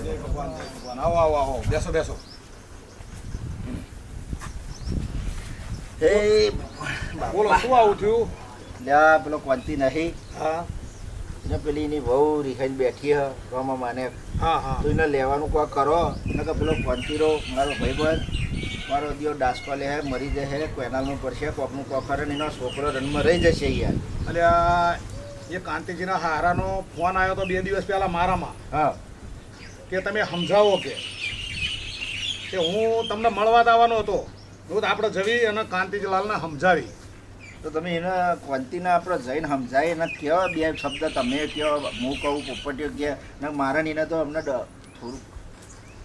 ભગવાન આવો આવો આવો બેસો બેસો. એ બોલો શું આવું થયું? લ્યા પેલો કોંતી નહીં હા ને પેલી એની વહુ રીખાઈને બેઠી હ રોમા માને હા હા તો એને લેવાનું કોઈ કરો ને કે પેલો કોંતીરો મારો ભાઈબંધ મારો દિયો ડાસકો લે હે મરી જશે કેનાલમાં પડશે કોકનું કોકર ને એનો છોકરો રનમાં રહી જશે યાર. અલ્યા એ કાંતિજીના હારાનો ફોન આવ્યો તો 2 દિવસ પહેલા મારામાં હા કે તમે સમજાવો કે હું તમને મળવા જ આવવાનો હતો. હું તો આપણે જવી અને કાંતિજીલાલને સમજાવી. તો તમે એને કોંતીને આપણે જઈને સમજાય એને કહો બે શબ્દ તમે કહો હું કહું પોપટીઓ કહે ને મારે એને તો અમને થોડુંક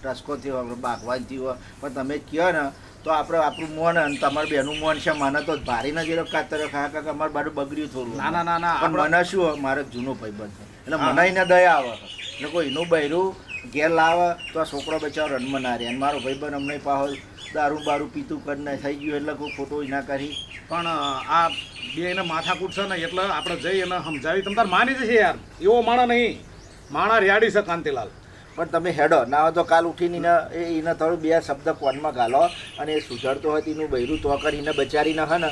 ટસકો થયો આપણે બાગવાન થયો પણ તમે કહો ને તો આપણે આપણું મોન અને તમારું બેનું મોન છે મને તો ભારી ના જેલો કાતરો ખા કે અમારું બારું બગડ્યું થોડું. ના ના ના ના પણ મને શું મારે જૂનો ભાઈબંધ છે એટલે મને એને દયા આવે એટલે કોઈ એનું બૈરું ઘેર લાવે તો આ છોકરો બચારો રનમાં ના રહે અને મારો ભાઈબંધ અમને પાહો દારૂ બારું પીતું કરીને થઈ ગયું એટલે કોઈ ખોટો ના કરી. પણ આ બે એને માથાકૂટ છે ને એટલે આપણે જઈ એને સમજાવી તમ તાર માની જશે યાર. એવો માણા નહીં, માણા રેડી છે કાંતિલાલ. પણ તમે હેડો ના હોય તો કાલ ઉઠીને એને થોડું બે શબ્દ કોનમાં ગાલો અને એ સુધરતો હોય એનું બૈરું તો કરીને બચારીને હે ને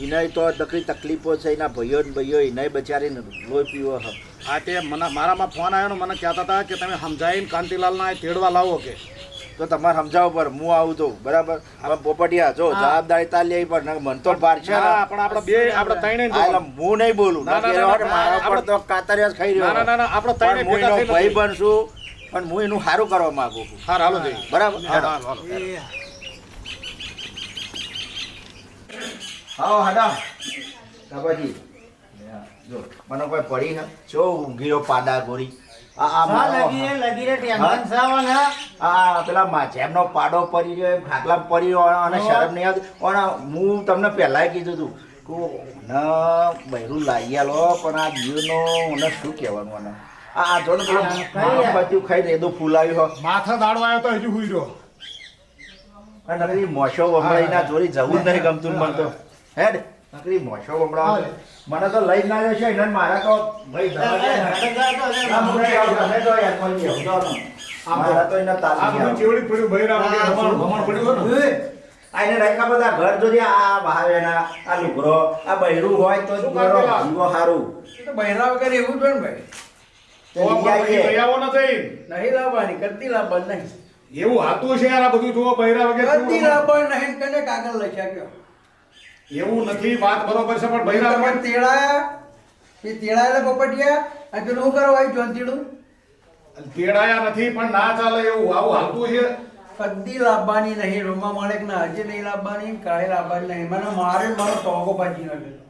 એને તો નકરી તકલીફો છે એના ભાઈઓ એને બચારીને લોહી પીવો હ. આ તે મને મારામાં ફોન આવ્યો ને મને કહેતા હતા કે તમે સમજાવીને કાંતિલાલના તેડવા લાવો કે. તો તમારે સમજાવો પર હું આવું તો બરાબર પોપટિયા જો જવાબદારી તાર લેવી પડે મન તો પાર છે પણ આપણે બે આપણે ત્રણે હું નહીં બોલું મારા પર તો કાતરિયા ખાઈ રહ્યો. ના ના ના આપણે ત્રણે હું એનો ભાઈ બનશું પણ હું એનું સારું કરવા માંગુ છું. હા હાલો જઈ બરાબર હા હાડા કાબાજી જો મને કોઈ પડી ને જો ઊંઘીરો પાડા ગોરી પેલા માછેમનો પાડો પડી રહ્યો એમ ખાટલા પડી રહ્યો અને શરમ નહીં આવતી પણ હું તમને પહેલાં કીધું હતું કે બૈરું લાવી આલો પણ આ જીવનો મને શું કહેવાનું અને આ જો ને બધું ખાઈ રેદો ફૂલાવ્યું હો માથા દાડો આવ્યો તો હજુ હુઈ રહ્યો અને નકરી મોશો વમળાઈના જોડી જવું જ નહીં ગમતું મને તો હેડ નકરી મોશો વમળા મને તો લઈ ના જશે એને મારા તો ભાઈ ચેવડી પડ્યું બૈરા ભમણ પડ્યું ને આને રાખ્યા બધા ઘર જોજે આ બહાવેના આ લુગરો આ બૈરું હોય તો જીવો સારું બહેરા વગર એવું જ ને લઈ આવો ને જઈ નહીં લાવવાની કદી લાવવાની નહીં એવું હાતું છે યાર આ બધું જુઓ બૈરા વગર કદી લાવવાની નહીં કને કાગળ લખ્યા ગયો એવું નથી વાત બરોબર છે પણ બૈરા વગર તેડાયા એ તેડાયેલા પોપટિયા આ પેલું શું કરવા આવી જોનતીડું તેડાયા નથી પણ ના ચાલે એવું આવું હાલતું છે કદી લાવવાની નહીં રોમા માણેક ના હજી નહીં લાવવાની કાંઈ લાવવાની નહીં મને મારે મારો ટોકો પાછી નાખ્યો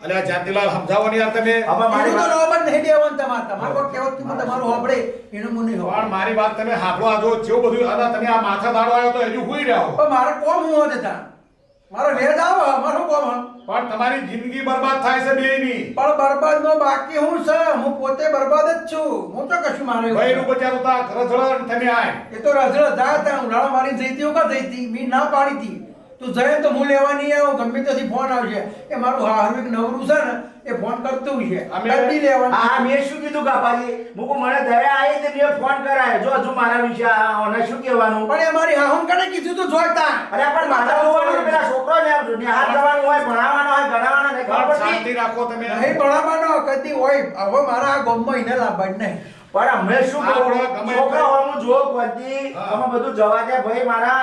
અલે આ જાતિલાલ સમજાવો ને યાર તમે મારી તો નોબત નહીં દેવાનું તમારો કહેવત તમારું હોબળે એનું મું નહીં પણ મારી વાત તમે હાંભળો આ જો જેવું બધું આના તમે આ માથા દાડો આવ્યો તો હજુ હુઈ રહ્યા પણ મારે કોમ હું દેતા મારો વેદ આવો મારો કોમ પણ તમારી જિંદગી બરબાદ થાય છે બેયની પણ બરબાદ નો બાકી હું છે હું પોતે બરબાદ જ છું હું તો કશું મારે ભાઈનું બચારું તા રજળ તમે આય એ તો રજળ જાતા ઉલાળા મારી જઈતી કા જઈતી મી ના પાડી હતી તું જાય તો હું લેવા નહીં આવું ગમે ત્યાંથી ફોન આવશે એ મારું હારું એક નવરું છે ને એ ફોન કરતું છે કદી લેવાનું હા મેં શું કીધું કાપાજી મુકો મને દયા આવી તે મેં ફોન કરાય જો હજુ મારા વિશે આને શું કહેવાનું પણ એ મારી હાહુન કને કીધું તું જોઈતા અરે પણ મારા હોવાનું પેલા છોકરો ને નિહાળ જવાનું હોય ભણાવવાનો હોય ગણાવવાનો નહીં ખબર પડતી શાંતિ રાખો તમે નહીં ભણાવવાનો કદી હોય હવે મારા આ ગામમાં એને લાવવાનું નહીં પણ અમે શું કહું છોકરા હોવાનું જો કદી અમે બધું જવા દે ભાઈ મારા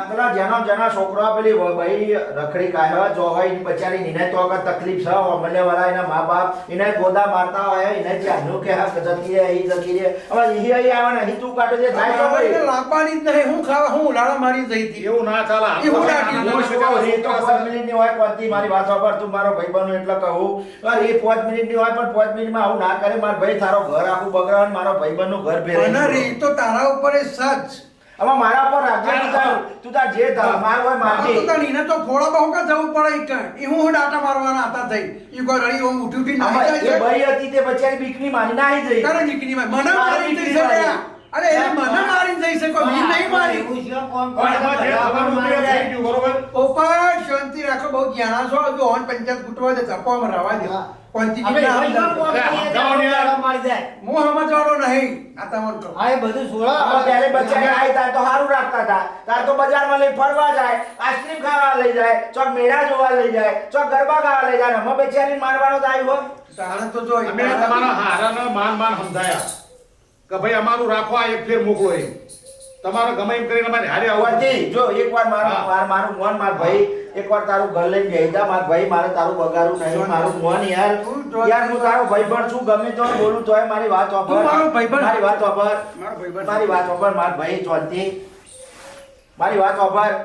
પેલા જેનો છોકરો પેલી ભાઈ રખડી કાઢ્યો જો હોય બચારી એને તો અગર તકલીફ છે અમલે વાળા એના મા બાપ એને ગોદા મારતા હોય એને જાનું કે હા જતી રે ઈ જતી રે હવે ઈ આવે ને ઈ તું કાઢો જે જાય તો ભાઈ લાવવાની જ નહીં હું ખાવા હું ઉલાળા મારી જઈ હતી એવું ના ચાલે એવું ના એ તો 5 મિનિટ ની હોય કોંતી મારી વાત સાંભળ તું મારો ભાઈબંધ એટલે કહું એ 5 મિનિટ ની હોય પણ 5 મિનિટમાં આવું ના કરે માર ભાઈ તારો ઘર આખું બગડાવ મારો ભાઈબંધ નું ઘર ભેરે અને રી તો તારા ઉપર સચ હવે મારા પર રાજ્ય તું તાર જે માર હોય મારજે તું તાર એને તો ફોડા બહુ કા જવું પડે ઈ હું ડાટા મારવાના હતા થઈ ઈ કોઈ રડી હું ઉઠી ઉઠી ના જાય એ ભાઈ હતી તે બચારી બીકની માની ના આવી જઈ તારે નીકળી મને મારી જઈ છે અરે એ મને મારી જઈ છે કોઈ મી નહીં મારી બરોબર પોપટ શાંતિ રાખો બહુ જ્ઞાના છો જો ઓન પંચાયત કુટવા દે ચપામાં રવા દે હા. કોંતી અમે ના ભાઈમાં કોમ કરીએ તો જવાની દાડો મારી જાય. હું સમજવાનો નહીં આ તમને કહું આ એ બધું છોડા. આમાં ત્યારે બચારી આઈ તાર તો સારું રાખતા હતા. તાર તો બજારમાં લઈ ફરવા જાય, આઈસ્ક્રીમ ખાવા લઈ જાય, ચોક મેળા જોવા લઈ જાય, ચોક ગરબા ગાવા લઈ જાય. અમે બેચારી મારવાનો તો આવ્યો. તાણે તો જો અમે તમારા હારાને માન સમજાયા કે ભાઈ અમારું રાખો આ એક ફેર મોકલો એમ તમારે ગમે એમ કરીને અમારે હારે આવવા વંજી, જો એકવાર હા. મારું મોન માર ભાઈ એકવાર તારું ઘર લઈને બેહી જા માર ભાઈ, મારે તારું બગાડવું નહીં. મારું મોન યાર યાર હું તારો ભાઈબંધ છું, ગમે તો બોલું તોય મારી વાત તું સાંભળ. મારો ભાઈબંધ. મારી વાત સાંભળ. મારો ભાઈબંધ. મારી વાત સાંભળ માર ભાઈ ચોંતી. મારી વાત સાંભળ.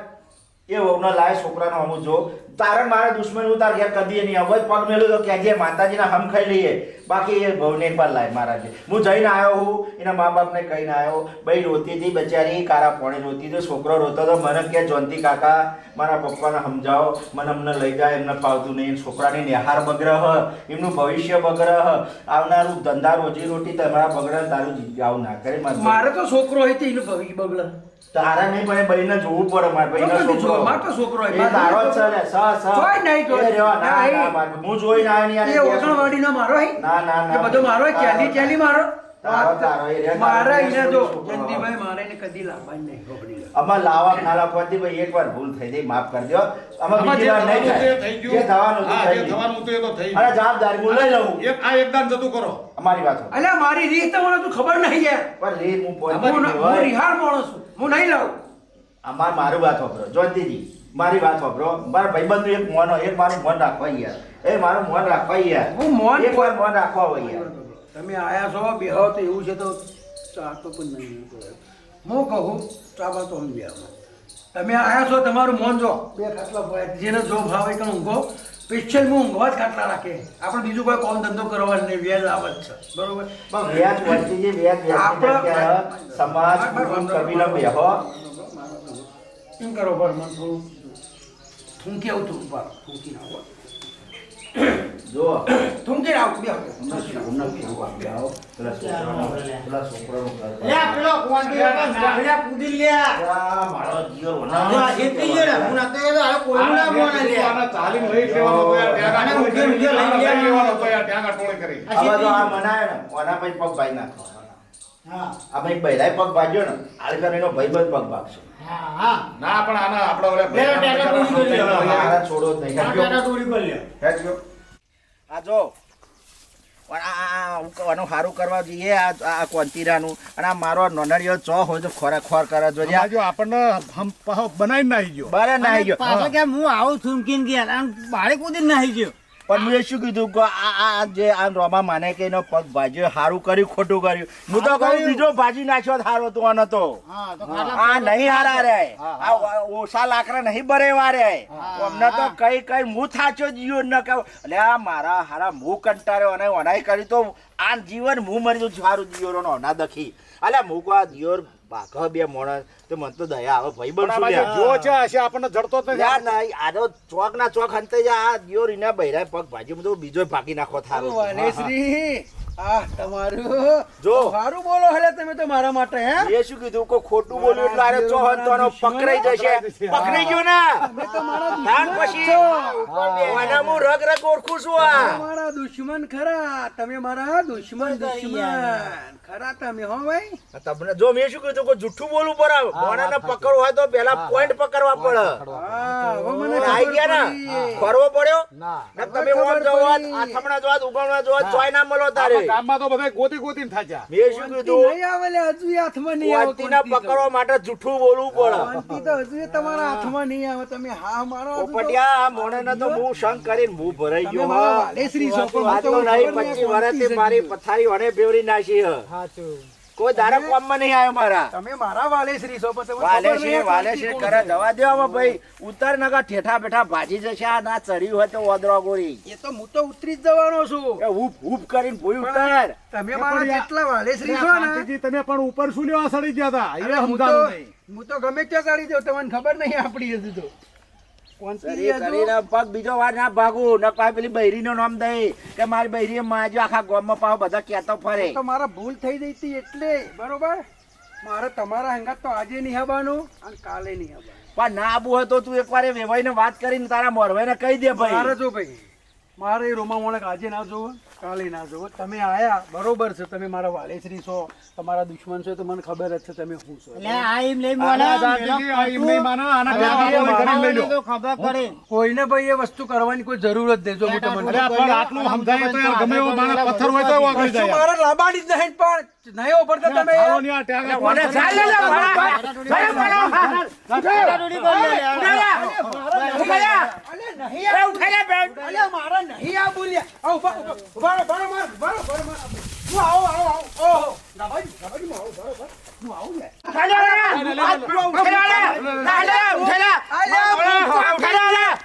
એ વહુનો લાય છોકરાનો અમુ જો તારે મારા દુશ્મન હું તાર ઘેર કદી નહીં આવો. પગ મેલું તો કહેજે માતાજીના હમ ખાઈ લઈએ. બાકી એ ભવને એક વાર લાય મારા ઘેર. હું જઈને આવ્યો હું એના મા બાપને કહીને આવ્યો. ભાઈ રોતી હતી બચારી, કારા પોણી રોતી હતી. છોકરો રોતો તો મને કે જોનતી કાકા મારા પપ્પાને સમજાવો, મને અમને લઈ જાય, એમને ફાવતું નહીં. છોકરાની નિહાર બગડે હ, એમનું ભવિષ્ય બગડે હ. આવનારું ધંધા રોજી રોટી તમારા બગડે, તારું આવું ના કરે મારે. મારે તો છોકરો હોય તો એનું ભવિષ્ય બગડે તારા નહીં પણ એ ભાઈને જોવું પડે મારે ભાઈનો ચોક્કસ છોકરો. જોવા, મારે તો છોકરો હોય. એ તારો જ છે ને, જોઈ નહીં જોઈ. એ રહ્યો, ના, ના, ના, મારે- હું જોઈને આવ્યો ને એ યાર, ઓગણવાડીનો મારો હે ના, ના, ના. એ બધો મારો હે, ચાલી મારો તારો, એ રહ્યા, મારા તારો એને જો છોકરો. જયંતિભાઈ મારે એને કદી લાવવાની નહીં ખબરી લે. આમાં લાવા કે ના લાવવાથી ભાઈ એકવાર ભૂલ થઈ ગઈ, માફ કરી દો. આમાં આમાં બીજી જે વાર નહીં થવાનું થાય. હતું એ થઈ જે થવાનું હતું ગયું. થઈ ગયું. હા, જે થવાનું હતું એ તો થઈ અરે ગયું. જવાબદારી હું લઈ લઉં. એકદાન જતું કરો અમારી વાત સાંભળ. અલ્યા મારી રીત તમને તું ખબર નહીં યાર પણ રે હું હું પહોંચી ગયો. રિહાર માણસ છું હું નહીં લાવું મારું વાત વાપરો જોનતીજી, મારી વાત વાપરો. મારા ભાઈબંધનું એક મોન હોય, એક મારું મોન રાખવા યાર. એ મારું મોન રાખવા યાર. હું મોન એકવાર મોન રાખવા હોય યાર. તમે આયા છો બેહો તો એવું છે તો ચા તો પણ નહીં હું કહું ચાબા તો સમજી આવો. તમે આયા છો તમારું મોન જો બે ખાટલા પડ્યા જેને જો ભાવે કે ઊંઘો સ્પેશિયલ હું ઊંઘવા જ ખાટલા રાખે આપણે બીજું કોઈ કામ ધંધો કરવાનો નહીં વ્યાજ આવત છે બરોબર પણ વ્યાજ વચ્ચે વ્યાજ આપણો- જગ્યાએ સમાજ કુટુંબ કબીલો બેહો. એમ કરો પર મને થોડું થૂંકી આવતું ઉપર થૂંકી નાખો જો થૂંકી નાખ બે હમણાં કેવું વાગે આવો. પેલા છોકરાનું ઘર. લે આ પેલો કોંતી હતા, નાગડા કૂદી લ્યા. આ મારો જીવ હું આ છેતરી ગયો ને, હું નતો એ તો હવે કોઈનું ના મોને લ્યા. આને ચાલીને લઈ જ લેવાનો હતો યાર, ત્યાં આને આગળ ઊંઘે ઊંઘે લઈ લઈ લેવાનો. લેવાનો હતો યાર, ત્યાં આગળ ટોળી કરી. હવે તો આ મનાય ને ઓના પછી પગ ભાઈ નાખો. હા, આ ભાઈ બૈરાય પગ ભાગ્યો ને આલકર એનો ભાઈબંધ પગ ભાગશે. હા, હા. ના પણ આના આપણે ઓલા પેલો ટેટા પૂરી કરી લેવાનો. મારા છોડો જ નહીં. આ ટેટા તોડી કરી લ્યો. હેડજો. આ જો આનું સારું કરવા જોઈએ આ કોંતીરાનું. અને આ મારો નોનડિયો ચો હોય તો ખોર કરે જોઈએ. આ જો આપણને બનાવીને નાહી ગયો. બરે નાહી ગયો. પાછો કે હું આવું થૂંકીને ગયા આમ બારે કૂદીને નાહી ગયો. પણ મેં શું કીધું કે આ જે આ રોમા માને કે એનો પગ ભાજ્યો, સારું કર્યું ખોટું કર્યું. હું તો કહું બીજો ભાજી નાખ્યો તો સારો તો આનો તો. હા, તો આ નહીં હારા રે. આ ઓછા લાકડા નહીં બરેવા રે. અમને તો કઈ હું થાચો જીવ ન કહું. એટલે આ મારા હારા હું કંટાળ્યો અને ઓનાઈ કરી તો આ જીવન હું મરી જઉં સારું જીવરો નો ના દખી. અલ્યા હું કહું આ જીવર ભાગ બે મોણસ તો મને તો દયા આવે ભાઈ પણ આ બનશું બાજુ જો છે હશે આપણને જડતો જ યાર નથી. ના આ તો ચોક ના ચોક હંતે આ દિયો રીના બૈરા પગ ભાજી બધું બીજો ભાગી નાખો થારો. વાલેશ્રી આ તમારું જો. સારું બોલો હલે તમે તો મારા માટે હે એ શું કીધું કોઈ ખોટું બોલ્યું એટલે આરે ચો હંતોનો પકડાઈ જશે. પકડાઈ ગયો ને તમે તો મારા તાર દુશ્મન પછી છો. ઓના હું રગ રગ ઓળખું છું. આ મારા દુશ્મન ખરા તમે મારા દુશ્મન ખરા તમે હો ભાઈ તમને જો મેં શું કીધું કોઈ જુઠ્ઠું બોલવું પડે. મોણાને પકડવું હોય તો પહેલા પોઈન્ટ પકડવા પડે. હા હવે મને આઈ ખબર ગયા પડી. ને ફરવો પડ્યો ના. ને તમે ઓમ જવાત આથમણા જવાત ઉગમણા જવાત ચોય ના મળો તારે. આપણા ગામમાં તો બધા ગોતીને થાચ્યા. મેં શું શાંતિ કીધું નહીં આવે લે, હજુ એ હાથમાં નહીં આવે કોંતીના કોંતી તો. પકડવા માટે જુઠ્ઠું બોલવું પડે. શાંતિ તો હજુ એ તમારા હાથમાં નહીં આવે તમે હા મારો હજુ તો- પોપટિયા આ મોણેને તો હું સંગ કરીને હું ભરાઈ તમે ગયો મારા હા. વાલેશ્રી છો, પણ વાત મને તો તો નહીં ખબર નહીં 25 આ વર્ષથી કોંતી મારી છે. પથારી વને બેવરી નાખી હ. સાચું. કોઈ દાડે કોમમાં નહીં આવ્યો મારા. તમે મારા વાલેશ્રી છો, પણ તમને વાલે ખબર છે નહીં આ વાલે કોંતી છે કોણ કરે છે. દવા દેવામાં ભાઈ ઉતાર નગર ઠેઠા બેઠા ભાજી જશે. આ ના ચડ્યું હોય તો ઓદરો ગોરી એ તો હું તો ઉતરી જ જવાનો છું એ ઉપ ઉપ કરીને ભૂઈ ઉતાર. તમે મારા જેટલા વાલેશ્રી છો ને શાંતિજી, તમે પણ ઉપર શું લેવા સડી ગયા હતા એ અરે હું તો સમજાતું નહીં. હું તો ગમે ત્યાં ચાલી જાઉં તમને ખબર નહીં આપડી હજુ તો કોંતી શરીર હજુ- કરીને પગ બીજો વાર ના ભાગું ન પાય પેલી બૈરીનું નામ દઈ કે મારી બૈરીએ માજો આખા ગામમાં પાવ બધા કહેતો ફરે. તો મારા ભૂલ થઈ ગઈ હતી એટલે બરોબર મારે તમારા હંગાત તો આજે નહીં આવવાનું અને કાલે નહીં આવવાનું. પણ ના આબુ હોય તો તું એકવાર એ વેવાઈને વાત કરીને તારા મોરવાઈને કહી દે મારે ભાઈ. જો ભાઈ મારે એ રોમા મોણક આજે ના જોવો કાલે ના જોવો. તમે આયા બરોબર છે, તમે મારા વાલેશ્રી છો, તમારા દુશ્મન છો તો મને ખબર જ છે તમે શું છો. એટલે આ એમ લઈ બોલે, આ એમ નહીં માનો, આના અલ્યા, કાકા મારા ઘરે લઈ લો. તો ખબર પડે. કોઈને ભાઈ એ વસ્તુ કરવાની કોઈ જરૂર જ નહીં. જો હું તમને અલ્યા, પણ આટલું સમજાય તો યાર ગમે એવો માણસ પથ્થર હોય તો આગળ વસ્તુ જાય યાર. મારે લાવવાની જ નહીં, પણ નહીં ઓપડતા તમે ખાલો નહીં આ ટેગા મને કોણ ચાલ લે લે, ભાઈ. દાદાડુડી કરી લે યાર. અલ્યા, મારા નહીં આ બોલ્યા. આવો, ઉભા રહો, મારો માર, મારો માર. હું આવો. ઓહો, ગાભાજી, હું આવો, હું આવું યાર.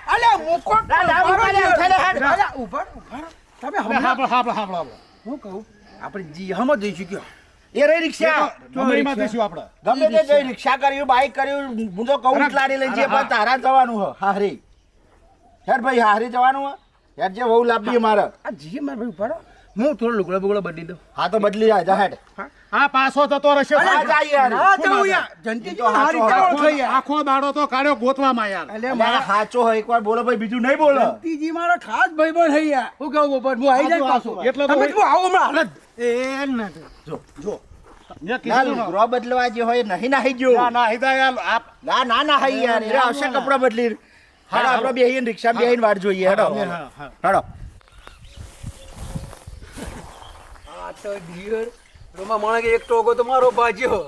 અલ્યા, મૂકો. અલ્યા, ઉભા રહો. તમે હમણાં હાંભળો, હાંભળો, હાંભળો. હું કહું આપણે જી હમ જઈશું કયો. એ રહી રિક્ષા. ગમે એમાં જઈશું આપણે. ગમે તે જઈ રિક્ષા કર્યું, બાઈક કર્યું, હું તો કહું લાડી લઈ જઈએ, પણ તારા જવાનું હે હારી. હેડ ભાઈ હારી જવાનું હે. હેડ જે વહુ લાવવી મારે. આ જી માર ભાઈ ઉભા રહો. હું થોડો લુગડા બુગડા બદલી દઉં. હા તો બદલી જાય જા હેડ. આ પાછો થતો રહેશે. આ જાય યાર. ના જવું યાર. જંતી તો હારી હાચો, ચાલો થઈ યાર. આખો દાડો તો કાઢ્યો ગોતવામાં યાર. અલ્યા, મારા મારા હાચો હોય એકવાર બોલો ભાઈ, બીજું નહીં બોલો. જંતીજી મારા ખાસ ભાઈબંધ થઈ યાર. હું કહું બોપર હું આવી જાય પાછો. એટલે તો તમે હું આવું હમણાં હાલત. એ નથી. મેં ના કીધું ને. લુગડો બદલવા જે હોય નહીં નાહી ગયો. ના, ના, હિદાય યાર, ના નાહી યાર. એ આવશે કપડા બદલી. હાલો આપણે બેહીને રિક્ષા બેહીને વાટ જોઈએ. હેડો હા, હા. હેડો. આ તો ડિયર રોમા માણકે એક ટોકો તો મારો ભાજ્યો.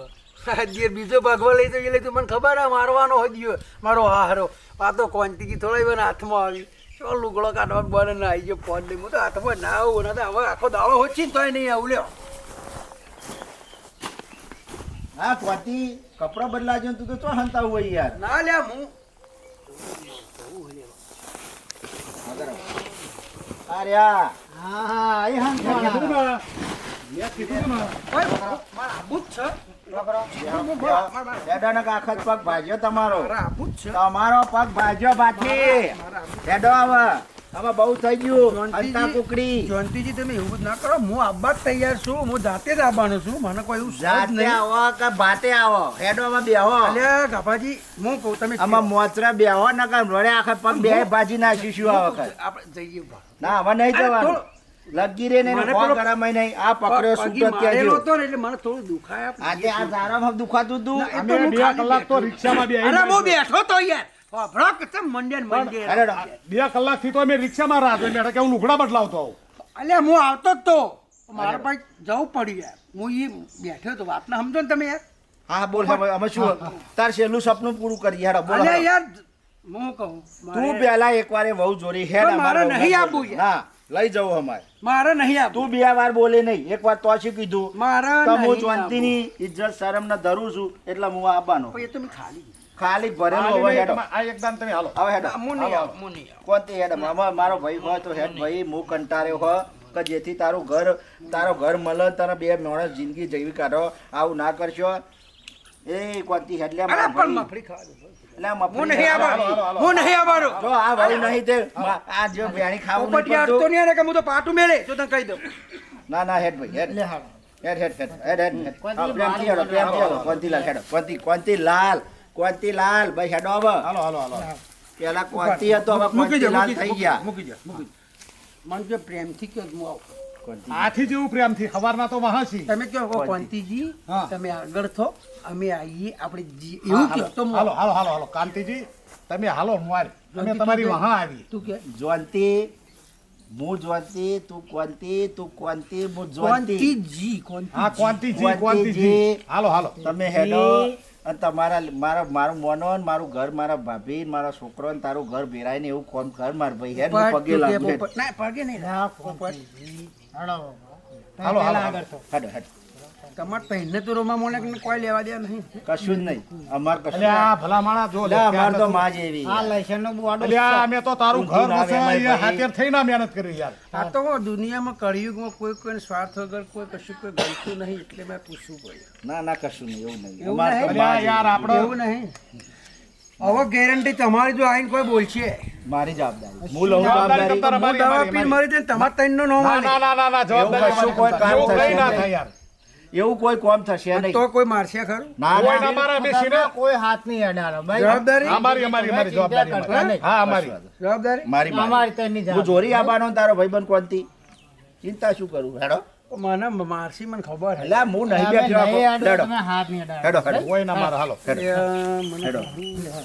ડિયર બીજો ભાગવા લઈ તો એટલે મને ખબર હે મારવાનો હોય દિયો મારો હારો. આ તો ક્વોન્ટિટી થોડા એવા હાથમાં આવી. ચો લુગડો કાઢવાનું બને ના આવી ગયો ફોન લઈ. હું તો હાથમાં ના આવું ના તો હવે આખો દાડો હોચી ને તોય નહીં આવું લ્યો. હા સ્વાતિ કપડા બદલાજો ને તું તો ચો હંતાવું હોય યાર. ના લ્યા હું અર્યા હા, એ હંસ મેં કીધું વાળા. ને. મેં કીધું ને. મારા આબુ જ છે. હેડો ને આખા જ પગ ભાજ્યો તમારો. મારા આબુ જ છે. તમારો પગ ભાજ્યો બાકી. હેડો હવે હવે બહુ થઈ ગયું. હંતા કુકડી જયંતિજી તમે એવું જ ના કરો. હું આવવા જ તૈયાર છું. હું જાતે જ આવવાનો છું. મને કોઈ એવું સજ જાતે નહીં. આવો કે ભાતે આવો. હેડો હવે બેહો. અલ્યા ગાભાજી હું કહું તમે આમાં મોચરા બેહો ને કે રોડે આખા પગ બે ભાજી નાખીશું આ વખત. આપણે જઈએ બા. ના હવે નહીં અરે જવાનું. લગી રે ને મને ફોન પેલો- કરામાય નહીં. આ પકડ્યો શું પગી તો ત્યાં મારેલો ગયો. હતો ને એટલે મને થોડું દુખાય. આજે આ ઝારામાં દુખાતું હતું. ના, એ અમે તો હું 2 ખાલી કલાક તો બેઠો. રિક્ષામાં બેહીને અરે હું બેઠો તો યાર. વાપરો કે તમે મંડ્યા ને મંડ્યા. હેડો. 2 કલાકથી તો અમે રિક્ષામાં રાહ જોઈ બેઠા કે હું લુગડા બદલાવતો આવું. અલ્યા હું આવતો જ તો મારા પાસે જવું પડ્યું યાર. હું એ બેઠો તો વાત ના સમજો ને તમે યાર. હા બોલ હવે અમે શું તાર છેલ્લું સપનું પૂરું કરી હેડો બોલ. અલ્યા યાર હું કહું તું પેલા એકવાર એ વહુ જોડી હેડ. પણ મારે અમારે નહીં વહુ આપવું જોડી. યાર. ના લઈ જવું અમારે. મારે નહીં આપવું. તું બે વાર બોલે નહીં. એકવાર તો શું કીધું મારે તો હું નહીં ચોંતીની ઇજ્જત શરમ ને ધરું છું એટલે હું આવવાનો. આપવું. એ તો મેં ખાલી ખાલી ભરેલું હવે હેડો. આ એકદમ તમે હાલો. હવે હેડો. હું નહીં આવું. હું નહીં આવું. કોણથી હેડ મારો ભાઈ હોય તો હેડ ભાઈ હું કંટાળ્યો હો કે જેથી તારું ઘર મળે તને બે માણસ જિંદગી જીવી કાઢો. આવું ના કરશો. એ કોણથી હેડ લે અરે મારા પણ ભાઈ. મફળી ખાવા દો. એટલે આ મફળી હું નહીં ખાવા. આવવાનો. હું નહીં આવવાનો. જો આ ભાઈ નહીં તે આ જો બેણી ખાવું પોપટ નહીં યાર પડતું. તો નહીં આવે કે હું તો પાટું મેલે જો તને કહી દઉં. ના ના હેડ ભાઈ હેડ હેડ પ્રેમથી હેડો પ્રેમથી હેડો. કોંતી લાલ ભાઈ હેડો હવે. હાલો, હાલો, હાલો. પેલા કોંતી હતો હવે મૂકી દો, કોંતી લાલ મૂકી થઈ દો, ગયા. મૂકી દો, મૂકી દો. મને જો પ્રેમથી કહો તો હું આવું. કોંતી. આથી જેવું પ્રેમથી સવારના તો વહાસી. તમે કહો કોંતીજી હા. તમે આગળ થો અમે આવીએ આપણે એવું કહો તો હું હાલો, હાલો, હાલો, હાલો. કાંતિજી તમે હાલો હું આવી. અમે તું તમારી કે- વહા આવી. તું કે જોનતી હું જોનતી તું કોંતી હું જોનતી. કોંતીજી હા, કોંતીજી કોંતીજી. હાલો, હાલો. તમે હેડો અને મારું મોનો ને મારું ઘર મારા ભાભી ને મારા છોકરો ને તારું ઘર ભેરાય ને એવું કોમ ઘર માર ભાઈ હેડ હું પગે લાગુ હેડ. ના પગે નહીં પોપટ. હાલો, હાલો, હાલો. હેડો હેડ. તમારે પહેલે તો રોમા મોને કોઈ લેવા દે નહીં. કશું જ નહીં અમાર કશું અલ્યા આ ભલા માણસ જો લે, ના, અમાર તો ત્યાં માં જ એવી આ લસણનો બોડો અલ્યા અમે તો તારું ઘર ઊંધું ના વસે વેમાય અહીંયા ભાઈ. હાથેર થઈને મહેનત કરી યાર. આ તો દુનિયામાં કળિયુગમાં કોઈ કોઈને સ્વાર્થ વગર કોઈ કશું કોઈ ગમતું નહીં એટલે મેં પૂછવું પડ્યું. ના ના કશું નહીં એવું નહીં એવું અમાર તો નહીં? માં અલ્યા જ યાર એવી. આપણે એવું નહીં. હવે ગેરંટી તમારી જો આઈને કોઈ બોલશે મારી જવાબદારી હું લઉં જવાબદારી જવાબદારી. તો હું દવા પીને મરી જાય ને તમારે ત્રણનો નો ના, માને. ના, ના, ના, ના, જવાબદારી એવું કશું કોઈ કામ એવું થશે કંઈ ના નહીં. થાય યાર. એવું કોઈ કોમ થશે નહીં તો કોઈ મારશે ખરું ના કોઈ ના ના મારા બેસીને કોઈ હાથ નહીં અડાડો ભાઈ જવાબદારી અમારી જવાબદારી અમારી. હા અમારી જવાબદારી મારી અમારી મારી તેની હું જોરી આવવાનો ને તારો ભાઈબંધ કોણથી ચિંતા શું કરું હેડો મને મારસી મને ખબર છે એટલે હું નહીં બેઠો નહીં હેડો અડાડો, તમે હાથ નહીં અડાડો હેડો કોઈ ના મારા હાલો એ મને હેડો. કહું.